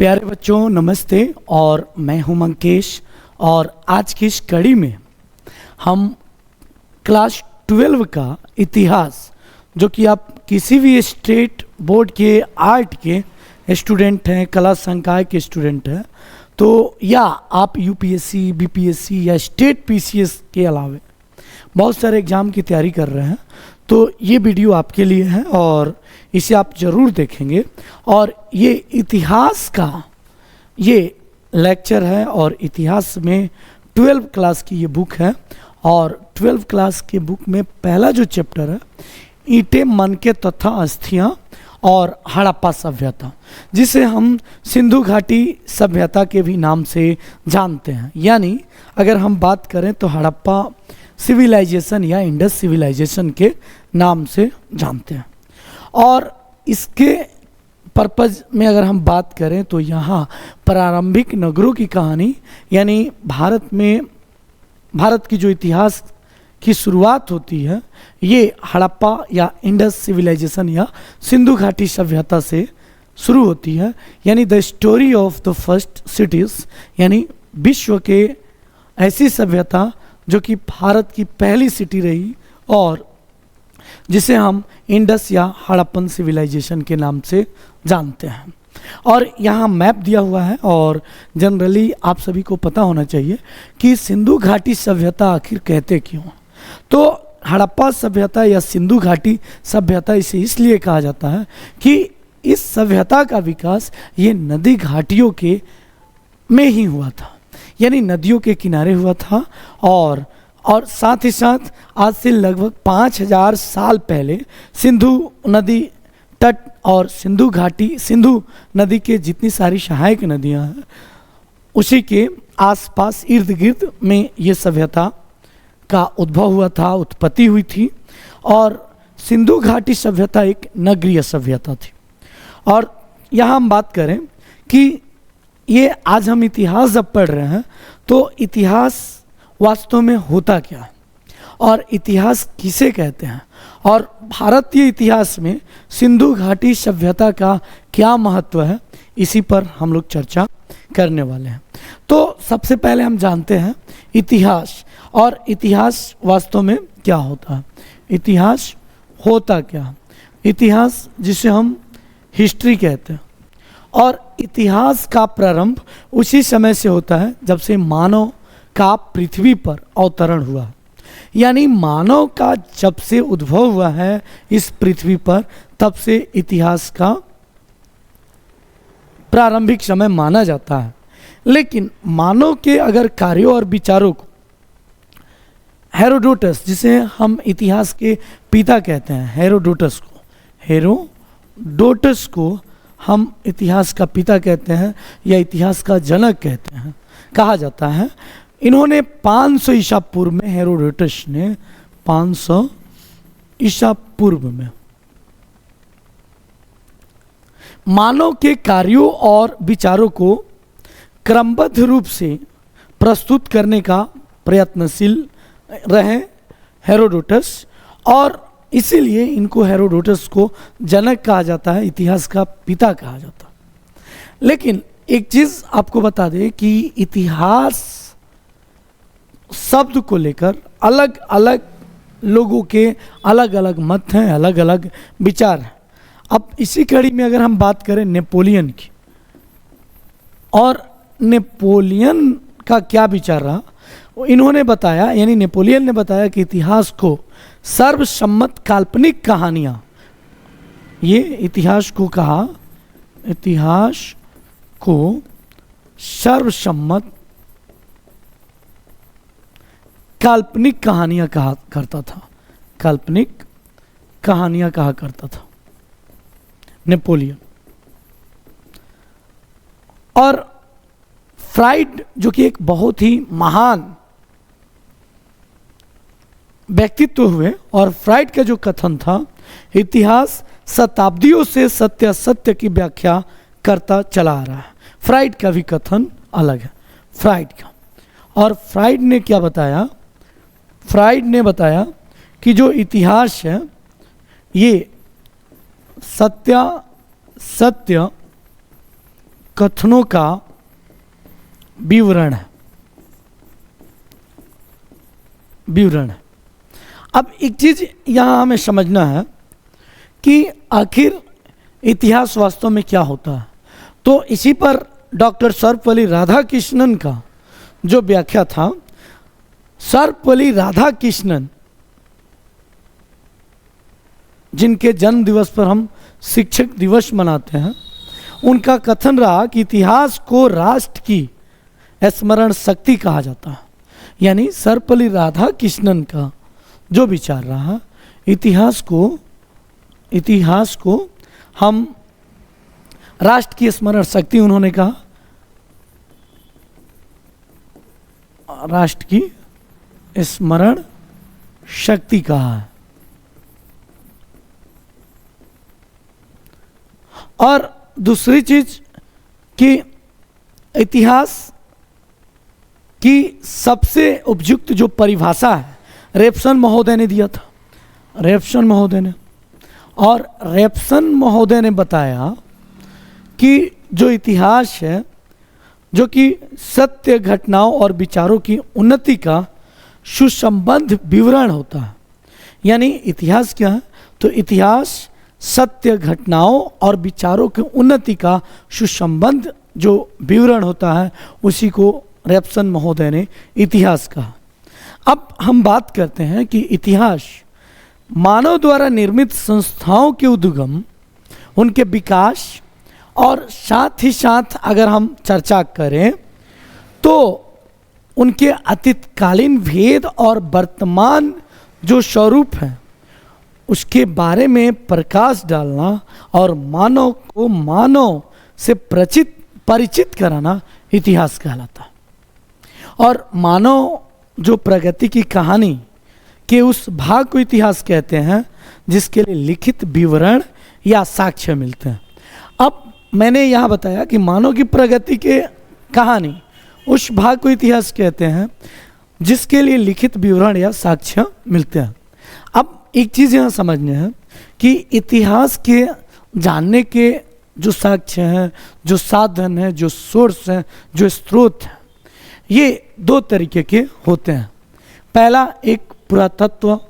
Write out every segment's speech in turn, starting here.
प्यारे बच्चों नमस्ते। और मैं हूं मंकेश और आज की इस कड़ी में हम क्लास 12 का इतिहास, जो कि आप किसी भी स्टेट बोर्ड के आर्ट के स्टूडेंट हैं, कला संकाय के स्टूडेंट हैं, तो या आप यूपीएससी, बीपीएससी या स्टेट पीसीएस के अलावा बहुत सारे एग्ज़ाम की तैयारी कर रहे हैं, तो ये वीडियो आपके लिए है और इसे आप ज़रूर देखेंगे। और ये इतिहास का ये लेक्चर है और इतिहास में 12 क्लास की ये बुक है। और 12 क्लास के बुक में पहला जो चैप्टर है, ईंटें, मनके तथा अस्थियाँ और हड़प्पा सभ्यता, जिसे हम सिंधु घाटी सभ्यता के भी नाम से जानते हैं। यानी अगर हम बात करें तो हड़प्पा सिविलाइजेशन या इंडस सिविलाइजेशन के नाम से जानते हैं। और इसके पर्पज़ में अगर हम बात करें तो यहाँ प्रारंभिक नगरों की कहानी, यानी भारत की जो इतिहास की शुरुआत होती है, ये हड़प्पा या इंडस सिविलाइजेशन या सिंधु घाटी सभ्यता से शुरू होती है। यानी the story of the first cities, यानी विश्व के ऐसी सभ्यता जो कि भारत की पहली सिटी रही और जिसे हम इंडस या हड़प्पन सिविलाइजेशन के नाम से जानते हैं। और यहाँ मैप दिया हुआ है और जनरली आप सभी को पता होना चाहिए कि सिंधु घाटी सभ्यता आखिर कहते क्यों। तो हड़प्पा सभ्यता या सिंधु घाटी सभ्यता इसे इसलिए कहा जाता है कि इस सभ्यता का विकास ये नदी घाटियों के में ही हुआ था, यानी नदियों के किनारे हुआ था। और साथ ही साथ आज से लगभग 5000 साल पहले सिंधु नदी तट और सिंधु घाटी, सिंधु नदी के जितनी सारी सहायक नदियां हैं, उसी के आसपास इर्द गिर्द में ये सभ्यता का उद्भव हुआ था, उत्पत्ति हुई थी। और सिंधु घाटी सभ्यता एक नगरीय सभ्यता थी। और यहाँ हम बात करें कि ये आज हम इतिहास जब पढ़ रहे हैं तो इतिहास वास्तव में होता क्या है और इतिहास किसे कहते हैं, और भारतीय इतिहास में सिंधु घाटी सभ्यता का क्या महत्व है, इसी पर हम लोग चर्चा करने वाले हैं। तो सबसे पहले हम जानते हैं इतिहास, और इतिहास वास्तव में क्या होता है, इतिहास होता क्या। इतिहास जिसे हम हिस्ट्री कहते हैं, और इतिहास का प्रारंभ उसी समय से होता है जब से मानव का पृथ्वी पर अवतरण हुआ। यानी मानव का जब से उद्भव हुआ है इस पृथ्वी पर, तब से इतिहास का प्रारंभिक समय माना जाता है। लेकिन मानव के अगर कार्यों और विचारों को हेरोडोटस, जिसे हम इतिहास के पिता कहते हैं, हेरोडोटस को हम इतिहास का पिता कहते हैं या इतिहास का जनक कहते हैं, कहा जाता है। इन्होंने 500 ईसा पूर्व में, हेरोडोटस ने 500 ईसा पूर्व में मानव के कार्यों और विचारों को क्रमबद्ध रूप से प्रस्तुत करने का प्रयत्नशील रहे हेरोडोटस, और इसीलिए इनको हेरोडोटस को जनक कहा जाता है, इतिहास का पिता कहा जाता है। लेकिन एक चीज़ आपको बता दें कि इतिहास शब्द को लेकर अलग अलग लोगों के अलग अलग मत हैं, अलग अलग विचार हैं। अब इसी कड़ी में अगर हम बात करें नेपोलियन की, और नेपोलियन का क्या विचार रहा, इन्होंने बताया, यानी नेपोलियन ने बताया कि इतिहास को सर्वसम्मत काल्पनिक कहानियाँ, ये इतिहास को कहा, इतिहास को सर्वसम्मत काल्पनिक कहानियाँ कहा करता था, काल्पनिक कहानियाँ कहा करता था नेपोलियन। और फ्राइड, जो कि एक बहुत ही महान व्यक्तित्व हुए, और फ्राइड का जो कथन था, इतिहास शताब्दियों से सत्य असत्य की व्याख्या करता चला आ रहा है। फ्राइड का भी कथन अलग है, फ्राइड का। और फ्राइड ने क्या बताया, फ्राइड ने बताया कि जो इतिहास है ये सत्य कथनों का विवरण है। अब एक चीज यहां हमें समझना है कि आखिर इतिहास वास्तव में क्या होता है। तो इसी पर डॉक्टर सर्वपल्ली राधाकृष्णन का जो व्याख्या था, सर्वपल्ली राधाकृष्णन जिनके जन्म दिवस पर हम शिक्षक दिवस मनाते हैं, उनका कथन रहा कि इतिहास को राष्ट्र की स्मरण शक्ति कहा जाता है। यानी सर्वपल्ली राधाकृष्णन का जो विचार रहा, इतिहास को हम राष्ट्र की स्मरण शक्ति, उन्होंने कहा राष्ट्र की स्मरण शक्ति कहा है। और दूसरी चीज कि इतिहास की सबसे उपयुक्त जो परिभाषा है रेप्सन महोदय ने दिया था, रेप्सन महोदय ने बताया कि जो इतिहास है जो कि सत्य घटनाओं और विचारों की उन्नति का सुसंबद्ध विवरण होता है। यानी इतिहास क्या है? तो इतिहास सत्य घटनाओं और विचारों की उन्नति का सुसंबद्ध जो विवरण होता है, उसी को रेप्सन महोदय ने इतिहास कहा। अब हम बात करते हैं कि इतिहास मानव द्वारा निर्मित संस्थाओं के उद्गम, उनके विकास और साथ ही साथ अगर हम चर्चा करें तो उनके अतीतकालीन भेद और वर्तमान जो स्वरूप है उसके बारे में प्रकाश डालना और मानव को मानव से परिचित कराना इतिहास कहलाता है। और मानव जो प्रगति की कहानी के उस भाग को इतिहास कहते हैं जिसके लिए लिखित विवरण या साक्ष्य मिलते हैं। अब मैंने यहाँ बताया कि मानव की प्रगति के कहानी उस भाग को इतिहास कहते हैं जिसके लिए लिखित विवरण या साक्ष्य मिलते हैं। अब एक चीज़ यहाँ समझनी है कि इतिहास के जानने के जो साक्ष्य हैं, जो साधन हैं, जो सोर्स हैं, जो स्रोत हैं, ये दो तरीके के होते हैं। पहला एक पुरातत्व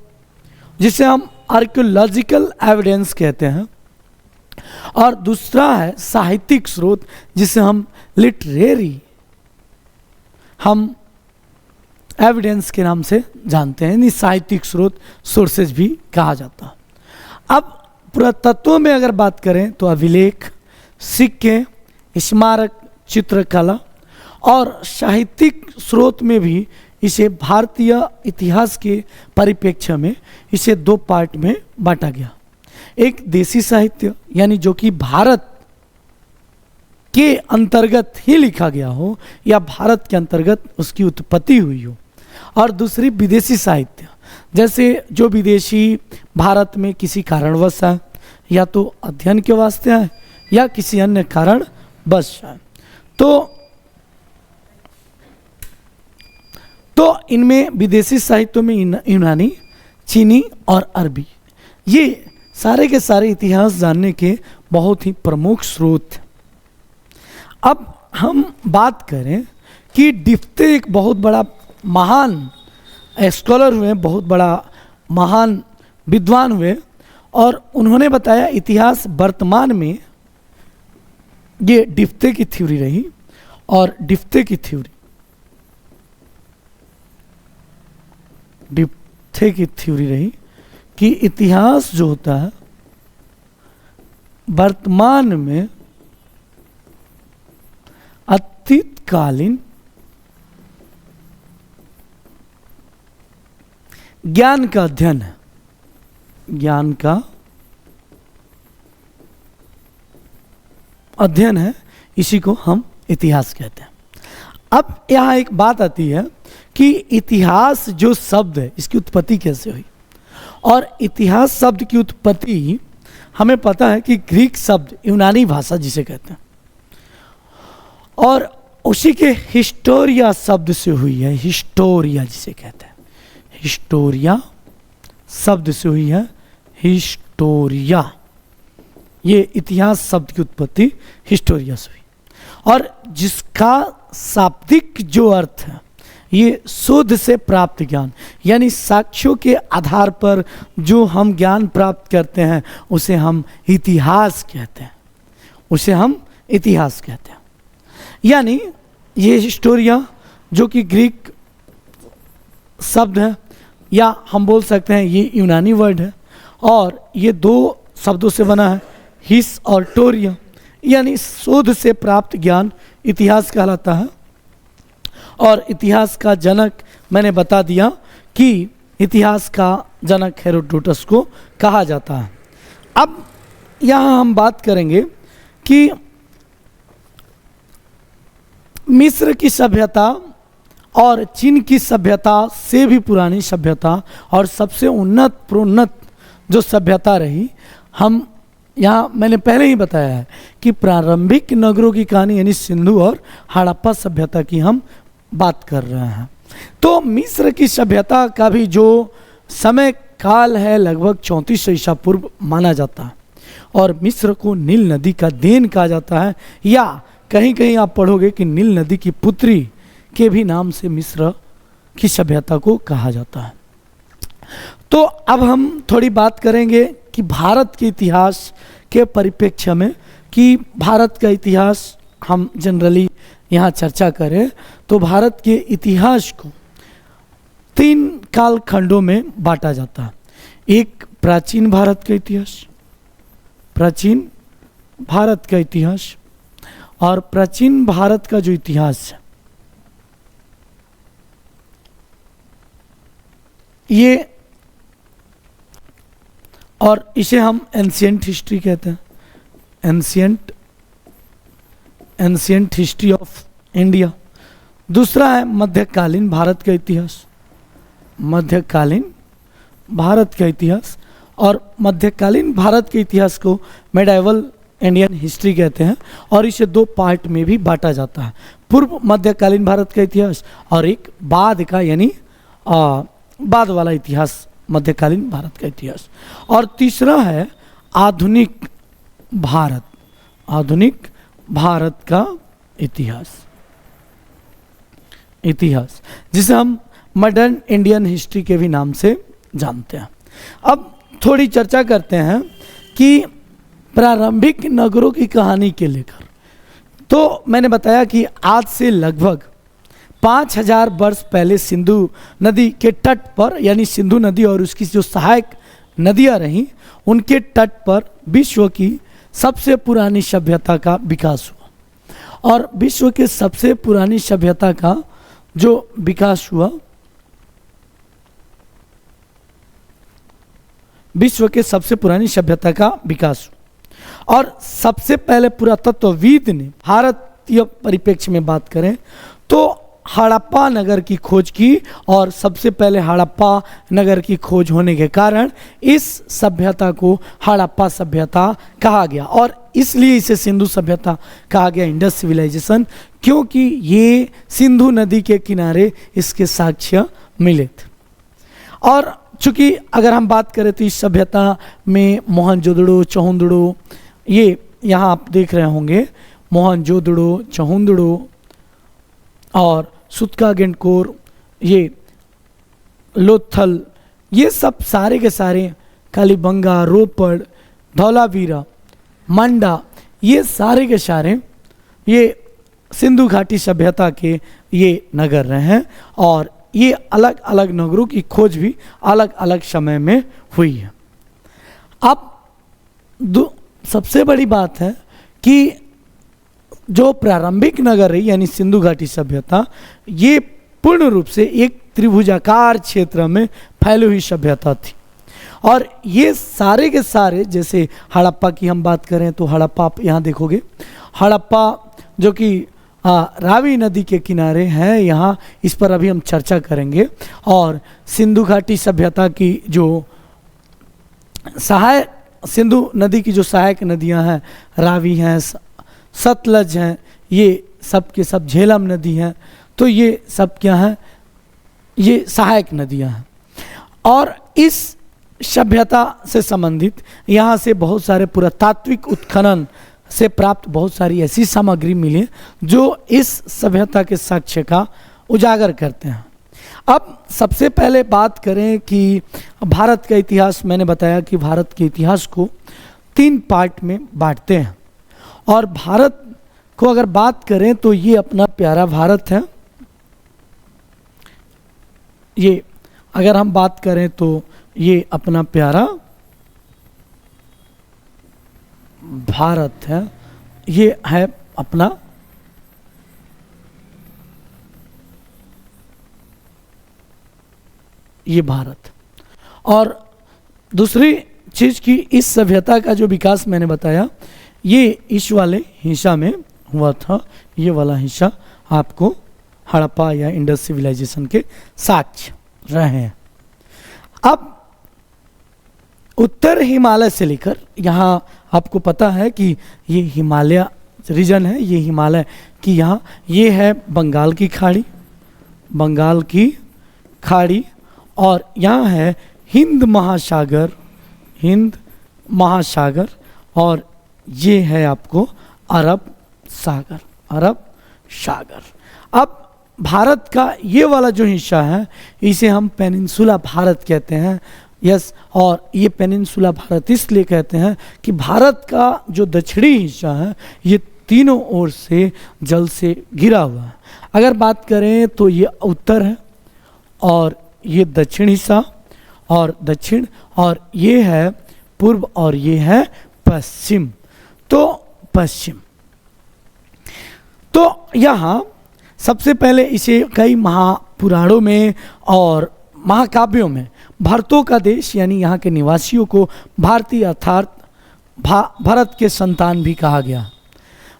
जिसे हम आर्कियोलॉजिकल एविडेंस कहते हैं, और दूसरा है साहित्यिक स्रोत जिसे हम लिटरेरी एविडेंस के नाम से जानते हैं। साहित्यिक स्रोत सोर्सेज भी कहा जाता है। अब पुरातत्व में अगर बात करें तो अभिलेख, सिक्के, स्मारक, चित्रकला, और साहित्यिक स्रोत में भी इसे भारतीय इतिहास के परिप्रेक्ष्य में इसे दो पार्ट में बांटा गया। एक देसी साहित्य यानी जो कि भारत के अंतर्गत ही लिखा गया हो या भारत के अंतर्गत उसकी उत्पत्ति हुई हो, और दूसरी विदेशी साहित्य जैसे जो विदेशी भारत में किसी कारणवश है, या तो अध्ययन के वास्ते है या किसी अन्य कारण बस है। तो इनमें विदेशी साहित्यों में यूनानी, चीनी और अरबी, ये सारे के सारे इतिहास जानने के बहुत ही प्रमुख स्रोत। अब हम बात करें कि डिफ्ते एक बहुत बड़ा महान स्कॉलर हुए, बहुत बड़ा महान विद्वान हुए, और उन्होंने बताया इतिहास वर्तमान में ये डिफ्ते की थ्योरी रही। और डिफ्ते की थ्योरी रही कि इतिहास जो होता है वर्तमान में अतीतकालीन ज्ञान का अध्ययन है, ज्ञान का अध्ययन है, इसी को हम इतिहास कहते हैं। अब यहाँ एक बात आती है कि इतिहास जो शब्द है इसकी उत्पत्ति कैसे हुई। और इतिहास शब्द की उत्पत्ति हमें पता है कि ग्रीक शब्द यूनानी भाषा जिसे कहते हैं, और उसी के हिस्टोरिया शब्द से हुई है। हिस्टोरिया जिसे कहते हैं, हिस्टोरिया शब्द से हुई है। हिस्टोरिया, ये इतिहास शब्द की उत्पत्ति हिस्टोरिया से हुई। और जिसका शाब्दिक जो अर्थ है ये शोध से प्राप्त ज्ञान, यानी साक्ष्यों के आधार पर जो हम ज्ञान प्राप्त करते हैं उसे हम इतिहास कहते हैं, उसे हम इतिहास कहते हैं। यानी ये हिस्टोरिया जो कि ग्रीक शब्द है, या हम बोल सकते हैं ये यूनानी वर्ड है, और ये दो शब्दों से बना है, हिस और टोरिया, यानी शोध से प्राप्त ज्ञान इतिहास कहलाता है। और इतिहास का जनक मैंने बता दिया कि इतिहास का जनक हेरोडोटस को कहा जाता है। अब यहाँ हम बात करेंगे कि मिस्र की सभ्यता और चीन की सभ्यता से भी पुरानी सभ्यता और सबसे उन्नत प्रोन्नत जो सभ्यता रही, हम यहाँ मैंने पहले ही बताया है कि प्रारंभिक नगरों की कहानी यानी सिंधु और हड़प्पा सभ्यता की हम बात कर रहे हैं। तो मिस्र की सभ्यता का भी जो समय काल है लगभग 3400 ईसा पूर्व माना जाता है, और मिस्र को नील नदी का देन कहा जाता है, या कहीं कहीं आप पढ़ोगे कि नील नदी की पुत्री के भी नाम से मिस्र की सभ्यता को कहा जाता है। तो अब हम थोड़ी बात करेंगे कि भारत के इतिहास के परिप्रेक्ष्य में, कि भारत का इतिहास हम जनरली यहाँ चर्चा करें तो भारत के इतिहास को 3 कालखंडों में बांटा जाता है। एक प्राचीन भारत का इतिहास, प्राचीन भारत का इतिहास, और प्राचीन भारत का जो इतिहास है ये, और इसे हम एंशिएंट हिस्ट्री कहते हैं, एंशिएंट हिस्ट्री ऑफ इंडिया। दूसरा है मध्यकालीन भारत का इतिहास, मध्यकालीन भारत का इतिहास, और मध्यकालीन भारत के इतिहास को मेडाइवल इंडियन हिस्ट्री कहते हैं, और इसे 2 पार्ट में भी बांटा जाता है, पूर्व मध्यकालीन भारत का इतिहास और एक बाद का यानी बाद वाला इतिहास, मध्यकालीन भारत का इतिहास। और तीसरा है आधुनिक भारत, आधुनिक भारत का इतिहास, इतिहास जिसे हम मॉडर्न इंडियन हिस्ट्री के भी नाम से जानते हैं। अब थोड़ी चर्चा करते हैं कि प्रारंभिक नगरों की कहानी के लेकर। तो मैंने बताया कि आज से लगभग 5000 वर्ष पहले सिंधु नदी के तट पर, यानी सिंधु नदी और उसकी जो सहायक नदियां रहीं उनके तट पर विश्व की सबसे पुरानी सभ्यता का विकास हुआ। और विश्व के सबसे पुरानी सभ्यता का जो विकास हुआ, विश्व के सबसे पुरानी सभ्यता का विकास हुआ, और सबसे पहले पुरातत्वविद ने भारतीय परिप्रेक्ष्य में बात करें तो हड़प्पा नगर की खोज की, और सबसे पहले हड़प्पा नगर की खोज होने के कारण इस सभ्यता को हड़प्पा सभ्यता कहा गया, और इसलिए इसे सिंधु सभ्यता कहा गया, इंडस सिविलाइजेशन, क्योंकि ये सिंधु नदी के किनारे इसके साक्ष्य मिले थे। और चूंकि अगर हम बात करें तो इस सभ्यता में मोहनजोदड़ो, चहुंदड़ो, ये यहाँ आप देख रहे होंगे, मोहनजोदड़ो, चहुंदड़ो और सुत्का-गेंडकोर, ये लोथल, ये सब सारे के सारे, कालीबंगा, रोपड़, धौलावीरा, मंडा, ये सारे के सारे ये सिंधु घाटी सभ्यता के ये नगर रहे हैं, और ये अलग अलग नगरों की खोज भी अलग अलग समय में हुई है। अब सबसे बड़ी बात है कि जो प्रारंभिक नगर रही यानी सिंधु घाटी सभ्यता, ये पूर्ण रूप से एक त्रिभुजाकार क्षेत्र में फैली हुई सभ्यता थी, और ये सारे के सारे, जैसे हड़प्पा की हम बात करें तो हड़प्पा आप यहाँ देखोगे, हड़प्पा जो कि रावी नदी के किनारे है, यहाँ इस पर अभी हम चर्चा करेंगे। और सिंधु घाटी सभ्यता की जो सहायक, सिंधु नदी की जो सहायक नदियाँ हैं, रावी हैं, सतलज हैं, ये सब के सब, झेलम नदी हैं, तो ये सब क्या हैं, ये सहायक नदियाँ हैं। और इस सभ्यता से संबंधित यहाँ से बहुत सारे पुरातात्विक उत्खनन से प्राप्त बहुत सारी ऐसी सामग्री मिली जो इस सभ्यता के साक्ष्य का उजागर करते हैं। अब सबसे पहले बात करें कि भारत का इतिहास, मैंने बताया कि भारत के इतिहास को 3 पार्ट में बांटते हैं। और भारत को अगर बात करें तो ये अपना प्यारा भारत है। ये अगर हम बात करें तो ये अपना प्यारा भारत है, ये है अपना ये भारत। और दूसरी चीज की इस सभ्यता का जो विकास मैंने बताया ये इस वाले हिस्सा में हुआ था। ये वाला हिस्सा आपको हड़प्पा या इंडस सिविलाइजेशन के साक्ष्य रहे हैं। अब उत्तर हिमालय से लेकर यहाँ आपको पता है कि ये हिमालय रीजन है, ये हिमालय की यहाँ ये है बंगाल की खाड़ी, बंगाल की खाड़ी, और यहाँ है हिंद महासागर, हिंद महासागर, और ये है आपको अरब सागर, अरब सागर। अब भारत का ये वाला जो हिस्सा है इसे हम पेनिनसुला भारत कहते हैं। यस, और ये पेनिनसुला भारत इसलिए कहते हैं कि भारत का जो दक्षिणी हिस्सा है ये तीनों ओर से जल से घिरा हुआ है। अगर बात करें तो ये उत्तर है, और ये दक्षिण हिस्सा और दक्षिण, और ये है पूर्व, और ये है पश्चिम। तो पश्चिम, तो यहाँ सबसे पहले इसे कई महापुराणों में और महाकाव्यों में भरतों का देश यानी यहाँ के निवासियों को भारतीय अर्थात भरत के संतान भी कहा गया।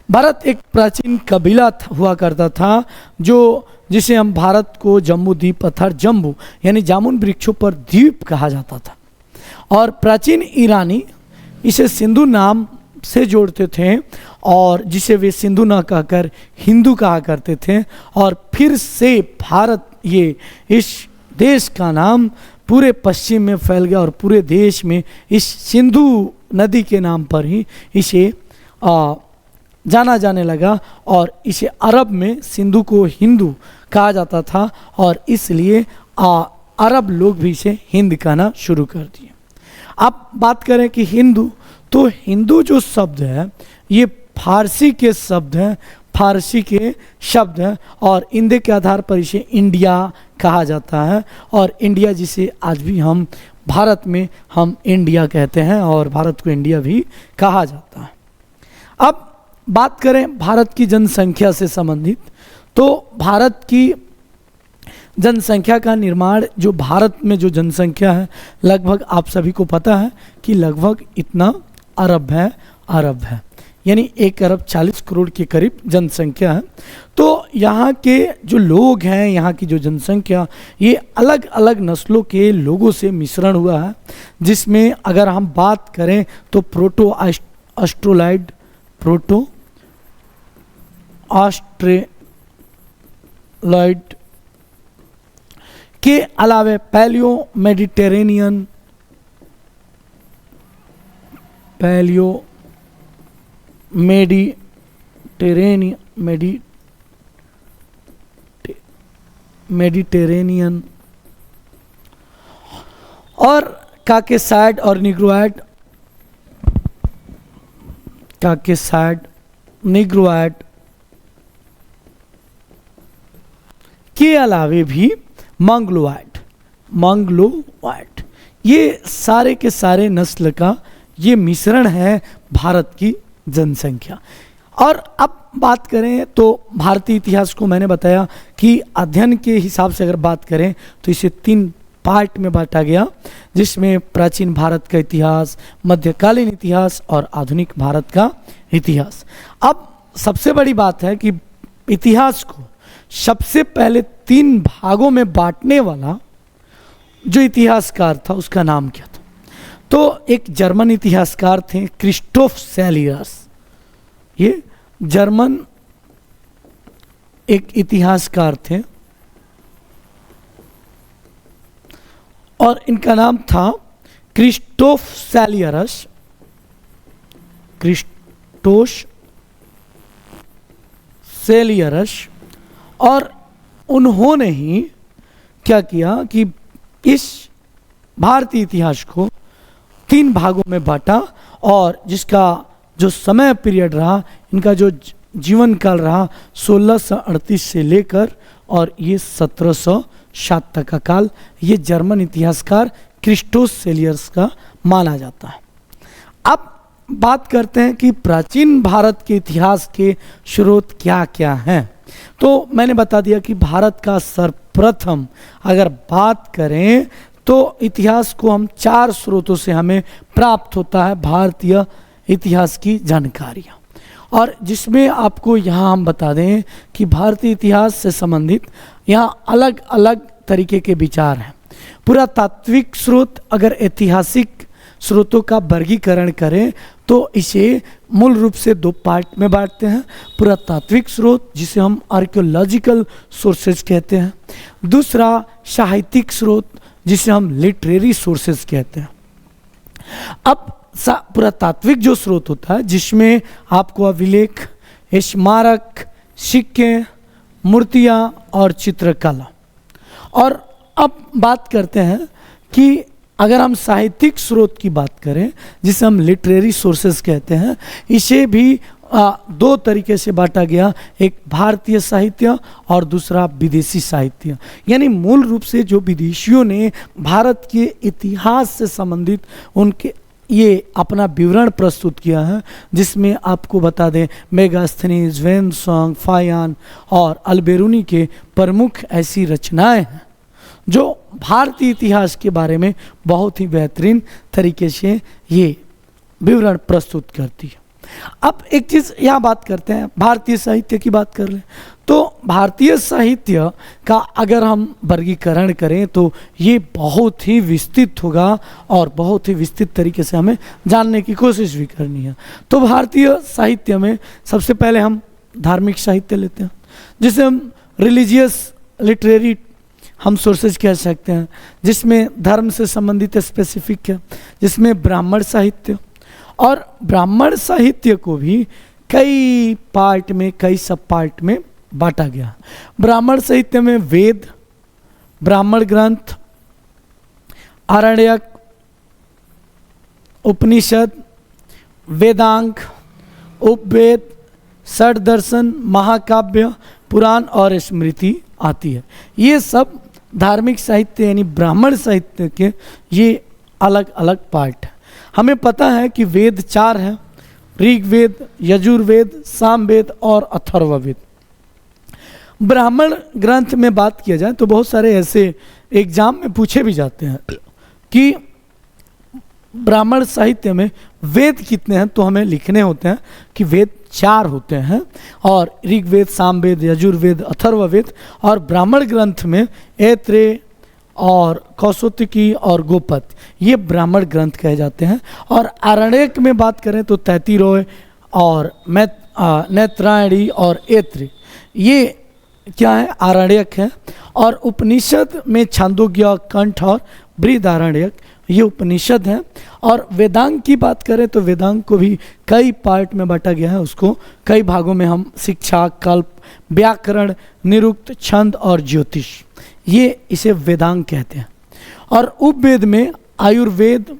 भरत एक प्राचीन कबीला हुआ करता था जो जिसे हम भारत को जम्बू द्वीप अर्थात जम्बू यानी जामुन वृक्षों पर द्वीप कहा जाता था। और प्राचीन ईरानी इसे सिंधु नाम से जोड़ते थे और जिसे वे सिंधु ना कहकर हिंदू कहा करते थे। और फिर से भारत ये इस देश का नाम पूरे पश्चिम में फैल गया और पूरे देश में इस सिंधु नदी के नाम पर ही इसे जाना जाने लगा। और इसे अरब में सिंधु को हिंदू कहा जाता था और इसलिए अरब लोग भी इसे हिंद कहना शुरू कर दिए। अब बात करें कि हिंदू, तो हिंदू जो शब्द है ये फारसी के शब्द हैं, फारसी के शब्द हैं और इंदे के आधार पर इसे इंडिया कहा जाता है। और इंडिया जिसे आज भी हम भारत में हम इंडिया कहते हैं और भारत को इंडिया भी कहा जाता है। अब बात करें भारत की जनसंख्या से संबंधित, तो भारत की जनसंख्या का निर्माण, जो भारत में जो जनसंख्या है लगभग आप सभी को पता है कि लगभग इतना अरब है यानी 1 अरब 40 करोड़ के करीब जनसंख्या है। तो यहाँ के जो लोग हैं, यहाँ की जो जनसंख्या, ये अलग अलग नस्लों के लोगों से मिश्रण हुआ है, जिसमें अगर हम बात करें तो प्रोटो ऑस्ट्रोलॉइड, प्रोटो ऑस्ट्रेलॉइड के अलावे पैलियो मेडिटेरेनियन, मेडिटेरेनियन और काकेसाइड और निग्रोइड, के अलावे भी मंगलोइड, ये सारे के सारे नस्ल का ये मिश्रण है भारत की जनसंख्या। और अब बात करें तो भारतीय इतिहास को मैंने बताया कि अध्ययन के हिसाब से अगर बात करें तो इसे 3 पार्ट में बांटा गया, जिसमें प्राचीन भारत का इतिहास, मध्यकालीन इतिहास और आधुनिक भारत का इतिहास। अब सबसे बड़ी बात है कि इतिहास को सबसे पहले 3 भागों में बांटने वाला जो इतिहासकार था उसका नाम क्या था? तो एक जर्मन इतिहासकार थे क्रिस्टोफ सेलियस, ये जर्मन एक इतिहासकार थे और इनका नाम था क्रिस्टोफ सेलियस, क्रिस्टोस सेलियरस, और उन्होंने ही क्या किया कि इस भारतीय इतिहास को 3 भागों में बांटा, और जिसका जो समय पीरियड रहा, इनका जो जीवन काल रहा 1638 से लेकर और ये 1707 तक का काल, ये जर्मन इतिहासकार क्रिस्टोस सेलियर्स का माना जाता है। अब बात करते हैं कि प्राचीन भारत के इतिहास के स्रोत क्या क्या हैं। तो मैंने बता दिया कि भारत का सर्वप्रथम अगर बात करें तो इतिहास को हम 4 स्रोतों से हमें प्राप्त होता है भारतीय इतिहास की जानकारियाँ, और जिसमें आपको यहाँ हम बता दें कि भारतीय इतिहास से संबंधित यहाँ अलग अलग तरीके के विचार हैं। पुरातात्विक स्रोत, अगर ऐतिहासिक स्रोतों का वर्गीकरण करें तो इसे मूल रूप से 2 पार्ट में बांटते हैं। पुरातात्विक स्रोत जिसे हम आर्कियोलॉजिकल सोर्सेज कहते हैं, दूसरा साहित्यिक स्रोत जिसे हम लिटरेरी सोर्सेज कहते हैं। अब पुरातात्विक जो स्रोत होता है जिसमें आपको अभिलेख, स्मारक, सिक्के, मूर्तियाँ और चित्रकला, और अब बात करते हैं कि अगर हम साहित्यिक स्रोत की बात करें जिसे हम लिटरेरी सोर्सेज कहते हैं, इसे भी 2 तरीके से बांटा गया, एक भारतीय साहित्य और दूसरा विदेशी साहित्य। यानी मूल रूप से जो विदेशियों ने भारत के इतिहास से संबंधित उनके ये अपना विवरण प्रस्तुत किया है, जिसमें आपको बता दें मेगास्थनीज, वेनसोंग, फायान और अल्बेरुनी के प्रमुख ऐसी रचनाएं हैं जो भारतीय इतिहास के बारे में बहुत ही बेहतरीन तरीके से ये विवरण प्रस्तुत करती है। अब एक चीज़ यहाँ बात करते हैं, भारतीय साहित्य की बात कर लें तो भारतीय साहित्य का अगर हम वर्गीकरण करें तो ये बहुत ही विस्तृत होगा और बहुत ही विस्तृत तरीके से हमें जानने की कोशिश भी करनी है। तो भारतीय साहित्य में सबसे पहले हम धार्मिक साहित्य लेते हैं, जिसे हम रिलीजियस लिटरेरी हम सोर्सेज कह सकते हैं, जिसमें धर्म से संबंधित स्पेसिफिक है, जिसमें ब्राह्मण साहित्य, और ब्राह्मण साहित्य को भी कई पार्ट में, कई सब पार्ट में बांटा गया। ब्राह्मण साहित्य में वेद, ब्राह्मण ग्रंथ, आरण्यक, उपनिषद, वेदांग, उपवेद, षड दर्शन, महाकाव्य, पुराण और स्मृति आती है। ये सब धार्मिक साहित्य यानी ब्राह्मण साहित्य के ये अलग अलग पार्ट हैं। हमें पता है कि वेद 4 हैं, ऋग्वेद, यजुर्वेद, सामवेद और अथर्ववेद। ब्राह्मण ग्रंथ में बात किया जाए तो बहुत सारे ऐसे एग्जाम में पूछे भी जाते हैं कि ब्राह्मण साहित्य में वेद कितने हैं, तो हमें लिखने होते हैं कि वेद 4 होते हैं, और ऋग्वेद, सामवेद, यजुर्वेद, अथर्ववेद, और ब्राह्मण ग्रंथ में ऐत्रेय और कौसुतकी और गोपत, ये ब्राह्मण ग्रंथ कहे जाते हैं। और आरण्यक में बात करें तो तैतिरोय और नैत्रायणी और ऐत्रेय, ये क्या है, आरण्यक है। और उपनिषद में छांदोग्य, कंठ और बृहदारण्यक, ये उपनिषद हैं। और वेदांग की बात करें तो वेदांग को भी कई पार्ट में बांटा गया है, उसको कई भागों में हम शिक्षा, कल्प, व्याकरण, निरुक्त, छंद और ज्योतिष, ये इसे वेदांग कहते हैं। और उपवेद में आयुर्वेद,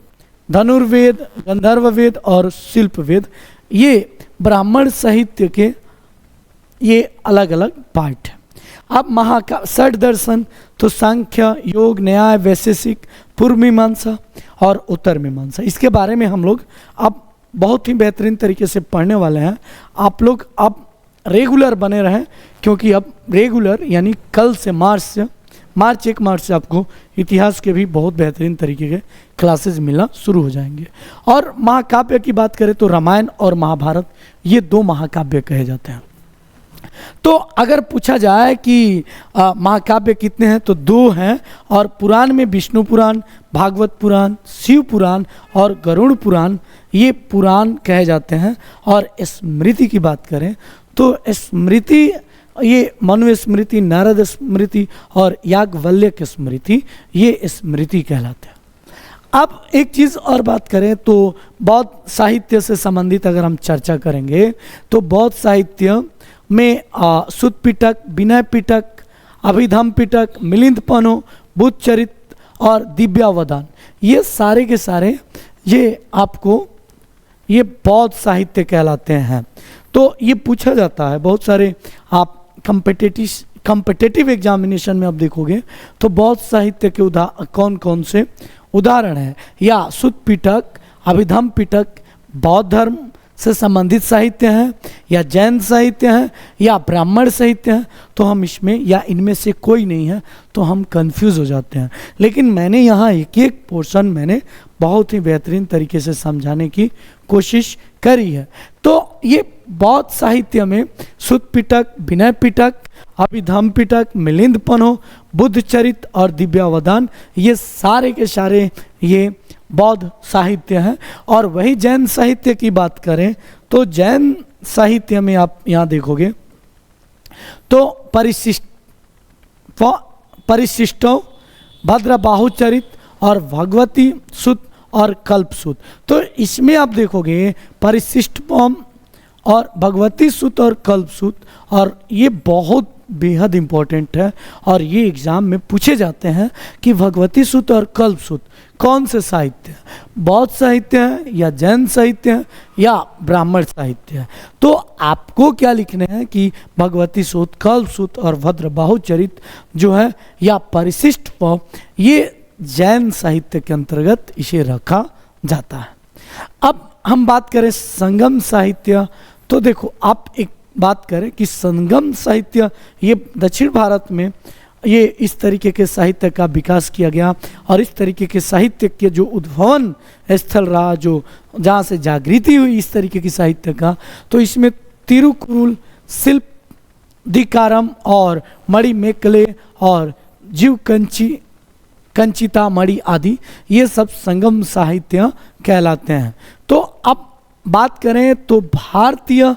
धनुर्वेद, गंधर्ववेद और शिल्पवेद, ये ब्राह्मण साहित्य के ये अलग अलग पार्ट हैं। अब षड दर्शन तो सांख्य, योग, न्याय, वैशेषिक, पूर्व मीमांसा और उत्तर मीमांसा, इसके बारे में हम लोग अब बहुत ही बेहतरीन तरीके से पढ़ने वाले हैं। आप लोग अब रेगुलर बने रहें, क्योंकि अब रेगुलर यानी कल से मार्च 1 मार्च से आपको इतिहास के भी बहुत बेहतरीन तरीके के क्लासेस मिलना शुरू हो जाएंगे। और महाकाव्य की बात करें तो रामायण और महाभारत, ये 2 महाकाव्य कहे जाते हैं। तो अगर पूछा जाए कि महाकाव्य कितने हैं तो 2 हैं, और पुराण में विष्णु पुराण, भागवत पुराण, शिव पुराण और गरुड़ पुराण, ये पुराण कहे जाते हैं। और स्मृति की बात करें तो स्मृति, ये मनु स्मृति, नारद स्मृति और याज्ञवल्क्य स्मृति, ये स्मृति कहलाते हैं। अब एक चीज़ और बात करें तो बौद्ध साहित्य से संबंधित अगर हम चर्चा करेंगे तो बौद्ध साहित्य में सुत पिटक, विनय पिटक, अभिधम पिटक, मिलिंद पनो, बुद्ध चरित और दिव्यावदान, ये सारे के सारे ये आपको ये बौद्ध साहित्य कहलाते हैं। तो ये पूछा जाता है बहुत सारे, आप कम्पिटेटिव एग्जामिनेशन में आप देखोगे तो बौद्ध साहित्य के कौन कौन से उदाहरण हैं, या सुत पिटक, अभिधम पिटक बौद्ध धर्म से संबंधित साहित्य हैं, या जैन साहित्य हैं, या ब्राह्मण साहित्य हैं, तो हम इसमें या इनमें से कोई नहीं है तो हम कंफ्यूज हो जाते हैं। लेकिन मैंने यहाँ एक एक पोर्शन मैंने बहुत ही बेहतरीन तरीके से समझाने की कोशिश करी है। तो ये बौद्ध साहित्य में सुत पिटक, विनय पिटक, अभिधम पिटक, मिलिंद पनो, बुद्ध चरित और दिव्यावदान, ये सारे के सारे ये बौद्ध साहित्य हैं। और वही जैन साहित्य की बात करें तो जैन साहित्य में आप यहाँ देखोगे तो परिशिष्टों, भद्रबाहु चरित और भगवती सूत और कल्पसूत। तो इसमें आप देखोगे परिशिष्टों और भगवती सूत और कल्पसूत, और ये बहुत बेहद इम्पोर्टेंट है और ये एग्जाम में पूछे जाते हैं कि भगवती सूत और कल्पसूत कौन से साहित्य है, बौद्ध साहित्य है या जैन साहित्य है या ब्राह्मण साहित्य है। तो आपको क्या लिखने हैं कि भगवती सूत, कल्पसूत और भद्रबाहु चरित जो है या परिशिष्ट ये जैन साहित्य के अंतर्गत इसे रखा जाता है। अब हम बात करें संगम साहित्य, तो देखो आप एक बात करें कि संगम साहित्य ये दक्षिण भारत में ये इस तरीके के साहित्य का विकास किया गया और इस तरीके के साहित्य के जो उद्भवन स्थल रहा, जो जहाँ से जागृति हुई इस तरीके की साहित्य का, तो इसमें तिरुकुरुल, शिल्प दिकारम और मणिमेकले और जीव कंचिता मणि आदि ये सब संगम साहित्य कहलाते हैं। तो अब बात करें तो भारतीय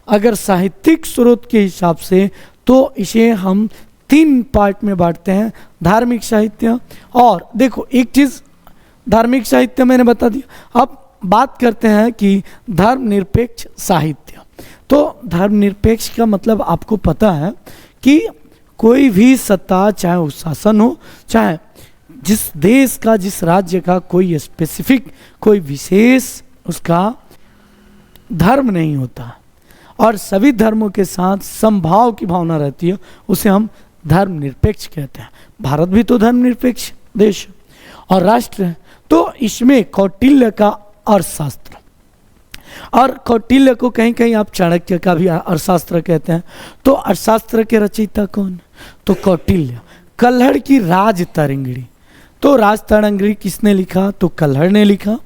अगर साहित्यिक स्रोत के हिसाब से तो इसे हम 3 पार्ट में बांटते हैं, धार्मिक साहित्य। और देखो एक चीज़, धार्मिक साहित्य मैंने बता दिया। अब बात करते हैं कि धर्मनिरपेक्ष साहित्य। तो धर्मनिरपेक्ष का मतलब आपको पता है कि कोई भी सत्ता, चाहे वो शासन हो, चाहे जिस देश का, जिस राज्य का कोई स्पेसिफिक, कोई विशेष उसका धर्म नहीं होता और सभी धर्मों के साथ समभाव की भावना रहती है, उसे हम धर्मनिरपेक्ष कहते हैं। भारत भी तो धर्मनिरपेक्ष देश और राष्ट्र है। तो इसमें कौटिल्य का अर्थशास्त्र, और कौटिल्य को कहीं कहीं आप चाणक्य का भी अर्थशास्त्र कहते हैं। तो अर्थशास्त्र के रचयिता कौन? तो कौटिल्य। कल्हड़ की राज तरंगिणी, तो राज तरंगिणी किसने लिखा? तो कल्हड़ ने लिखा।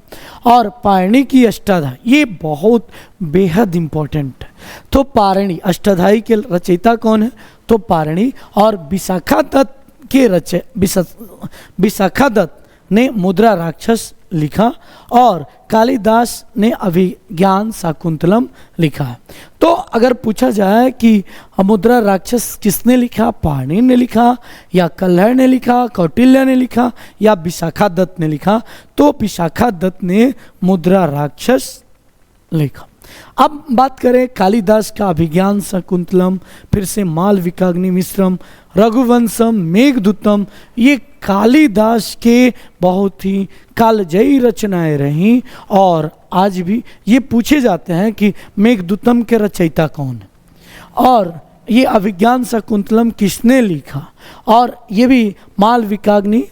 और पारणी की अष्टाध्यायी, ये बहुत बेहद इंपॉर्टेंट है। तो पारणी अष्टाध्यायी के रचयिता कौन है? तो पारणी। और विशाखा दत्त ने मुद्रा राक्षस लिखा और कालिदास ने अभिज्ञान शाकुंतलम लिखा है। तो अगर पूछा जाए कि मुद्रा राक्षस किसने लिखा, पाणिनि ने लिखा या कल्हड़ ने लिखा, कौटिल्य ने लिखा या विशाखा दत्त ने लिखा, तो विशाखा दत्त ने मुद्रा राक्षस लिखा। अब बात करें कालिदास का अभिज्ञान शाकुंतलम, फिर से मालविकाग्निमिश्रम, रघुवंशम, मेघदूतम, ये कालिदास के बहुत ही कालजयी रचनाएं रहीं और आज भी ये पूछे जाते हैं कि मेघदूतम के रचयिता कौन है और ये अभिज्ञान शाकुंतलम किसने लिखा, और ये भी मालविकाग्नि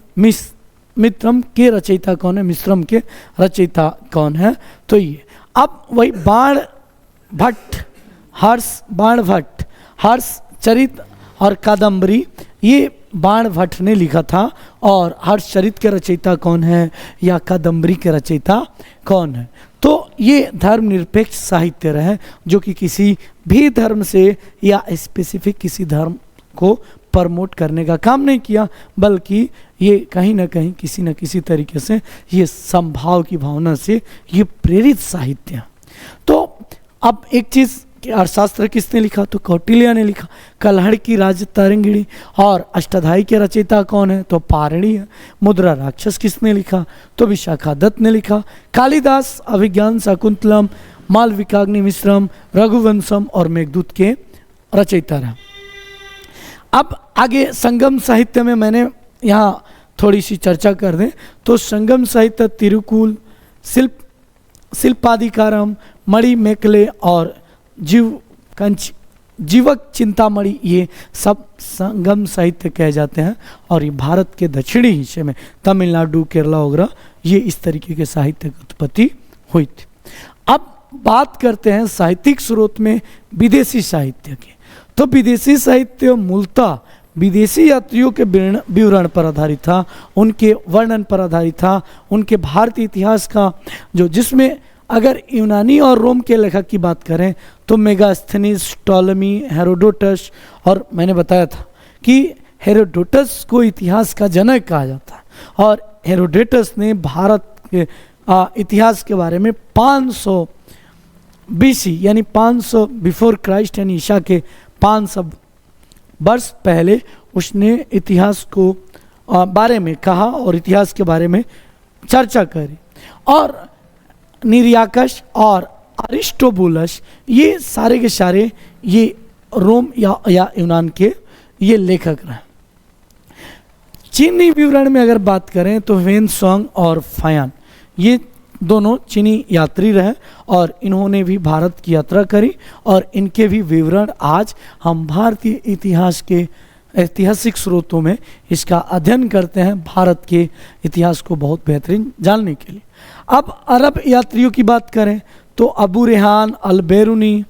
मित्रम के रचयिता कौन है, मिश्रम के रचयिता कौन है। तो ये अब वही बाण भट्ट, हर्ष चरित और कादम्बरी, ये बाण भट्ट ने लिखा था। और हर्षचरित के रचयिता कौन है या कादम्बरी के रचयिता कौन है? तो ये धर्मनिरपेक्ष साहित्य रहे जो कि किसी भी धर्म से या स्पेसिफिक किसी धर्म को प्रमोट करने का काम नहीं किया, बल्कि ये कहीं ना कहीं किसी न किसी तरीके से ये समभाव की भावना से ये प्रेरित साहित्य। तो अब एक चीज़ कि अर्थशास्त्र किसने लिखा? तो कौटिल्य ने लिखा। कल्हड़ की राज तरंगिणी और अष्टाध्यायी के रचयिता कौन है? तो पारणी है। मुद्रा राक्षस किसने लिखा? तो विशाखा दत्त ने लिखा। कालिदास अभिज्ञान शाकुंतलम, मालविकाग्निमिश्रम, रघुवंशम और मेघदूत के रचयिता रहा। अब आगे संगम साहित्य में मैंने यहाँ थोड़ी सी चर्चा कर दें तो संगम साहित्य तिरुकुल, शिल्पाधिकारम, मणि मेकले और जीवक चिंतामणि, ये सब संगम साहित्य कहे जाते हैं। और ये भारत के दक्षिणी हिस्से में तमिलनाडु, केरला वगैरह ये इस तरीके के साहित्य की उत्पत्ति हुई थी। अब बात करते हैं साहित्यिक स्रोत में विदेशी साहित्य के। तो विदेशी साहित्य मूलतः विदेशी यात्रियों के विवरण पर आधारित था, उनके वर्णन पर आधारित था, उनके भारतीय इतिहास का जिसमें अगर यूनानी और रोम के लेखक की बात करें तो मेगास्थनीज, टॉलमी, हेरोडोटस, और मैंने बताया था कि हेरोडोटस को इतिहास का जनक कहा जाता है और हेरोडोटस ने भारत के इतिहास के बारे में 500 BC यानी 500 बिफोर क्राइस्ट यानी ईसा के 500 वर्ष पहले उसने इतिहास को बारे में कहा और इतिहास के बारे में चर्चा करी। और निरियाकस और अरिस्टोबुलस ये सारे के सारे ये रोम या यूनान के ये लेखक रहे। चीनी विवरण में अगर बात करें तो वेन सोंग और फायान ये दोनों चीनी यात्री रहे और इन्होंने भी भारत की यात्रा करी और इनके भी विवरण आज हम भारतीय इतिहास के ऐतिहासिक स्रोतों में इसका अध्ययन करते हैं भारत के इतिहास को बहुत बेहतरीन जानने के लिए। अब अरब यात्रियों की बात करें तो अबू रेहान, अल बेरूनी,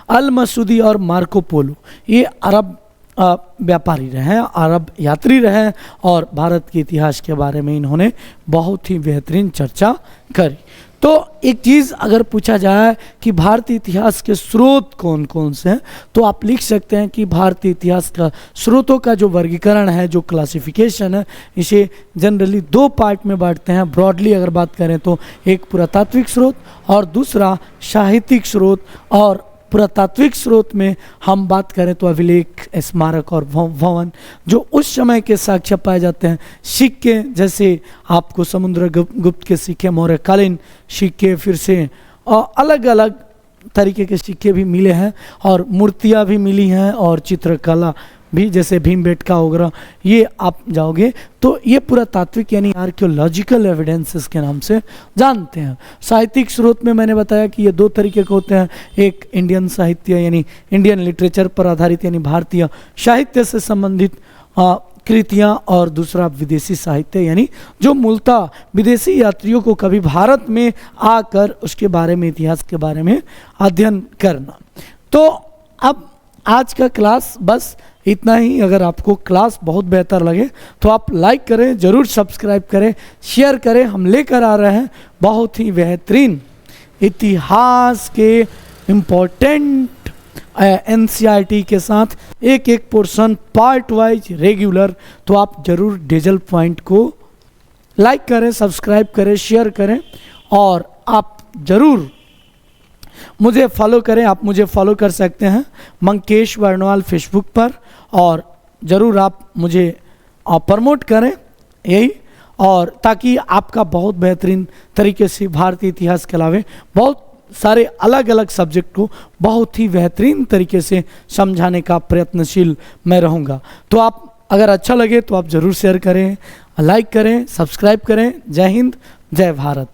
अल मसूदी और मार्को पोलो ये अरब व्यापारी रहे, अरब यात्री रहे और भारत के इतिहास के बारे में इन्होंने बहुत ही बेहतरीन चर्चा करी। तो एक चीज़ अगर पूछा जाए कि भारतीय इतिहास के स्रोत कौन कौन से हैं तो आप लिख सकते हैं कि भारतीय इतिहास का स्रोतों का जो वर्गीकरण है, जो क्लासिफिकेशन है, इसे जनरली 2 पार्ट में बांटते हैं। ब्रॉडली अगर बात करें तो एक पुरातात्विक स्रोत और दूसरा साहित्यिक स्रोत। और पुरातात्विक स्रोत में हम बात करें तो अभिलेख, स्मारक और भवन जो उस समय के साक्ष्य पाए जाते हैं। सिक्के जैसे आपको समुद्रगुप्त के सिक्के, मौर्यकालीन सिक्के, फिर से अलग अलग तरीके के सिक्के भी मिले हैं और मूर्तियां भी मिली हैं और चित्रकला भी जैसे भीमबेटका वगैरह ये आप जाओगे तो ये पुरातात्विक यानी आर्कियोलॉजिकल एविडेंसेस के नाम से जानते हैं। साहित्यिक स्रोत में मैंने बताया कि ये 2 तरीके के होते हैं, एक इंडियन साहित्य यानी इंडियन लिटरेचर पर आधारित यानी भारतीय साहित्य से संबंधित कृतियाँ और दूसरा विदेशी साहित्य यानी जो मूलतः विदेशी यात्रियों को कभी भारत में आकर उसके बारे में इतिहास के बारे में अध्ययन करना। तो अब आज का क्लास बस इतना ही। अगर आपको क्लास बहुत बेहतर लगे तो आप लाइक करें, ज़रूर सब्सक्राइब करें, शेयर करें। हम लेकर आ रहे हैं बहुत ही बेहतरीन इतिहास के इम्पोर्टेंट NCERT के साथ एक पोर्शन पार्ट वाइज रेगुलर। तो आप ज़रूर डेजल पॉइंट को लाइक करें, सब्सक्राइब करें, शेयर करें और आप ज़रूर मुझे फॉलो करें। आप मुझे फॉलो कर सकते हैं मंकेश वर्णवाल फेसबुक पर और ज़रूर आप मुझे प्रमोट करें यही, और ताकि आपका बहुत बेहतरीन तरीके से भारतीय इतिहास के अलावे बहुत सारे अलग अलग सब्जेक्ट को बहुत ही बेहतरीन तरीके से समझाने का प्रयत्नशील मैं रहूँगा। तो आप अगर अच्छा लगे तो आप ज़रूर शेयर करें, लाइक करें, सब्सक्राइब करें। जय हिंद, जय भारत।